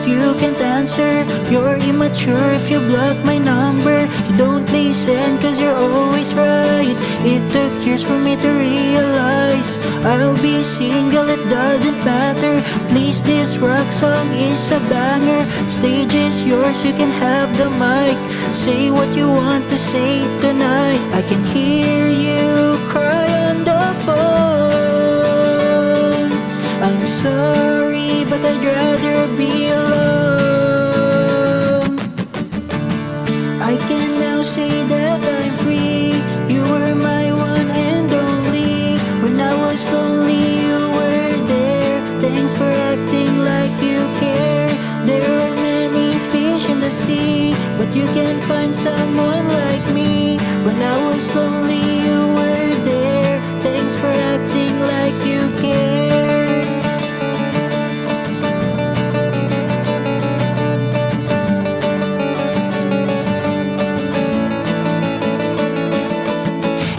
you can't answer. You're immature if you block my number. You don't listen cause you're always right. It took years for me to realize I'll be single, it doesn't matter. At least this rock song is a banger. Stage is yours, you can have the mic. Say what you want to say tonight. I can hear you cry on the phone. I'm sorry, but I'd rather be alone. I can now say that I'm free. You were my one and only. When I was lonely, you were there. Thanks for acting like you care. There are many fish in the sea, but you can find someone like me. When I was lonely, you were there. Thanks for acting like you care.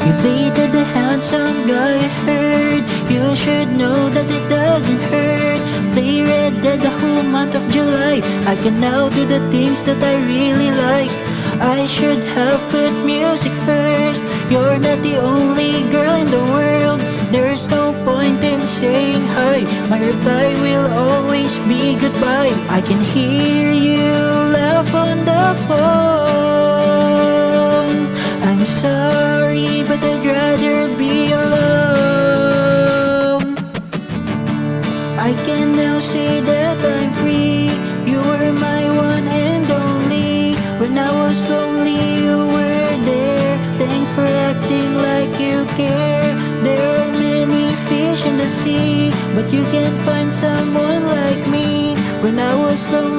You dated the handsome guy, I heard. You should know that it doesn't hurt. Play Red Dead the whole month of July. I can now do the things that I really like. I should have put music first. You're not the only girl in the world. There's no point in saying hi. My reply will always be goodbye. I can hear you laugh on the phone. I'm sorry, but I'd rather be alone. I can now say that I'm free. You were my one and only. When I was lonely, you were there. Thanks for acting like you care. There are many fish in the sea, but you can't find someone like me. When I was lonely,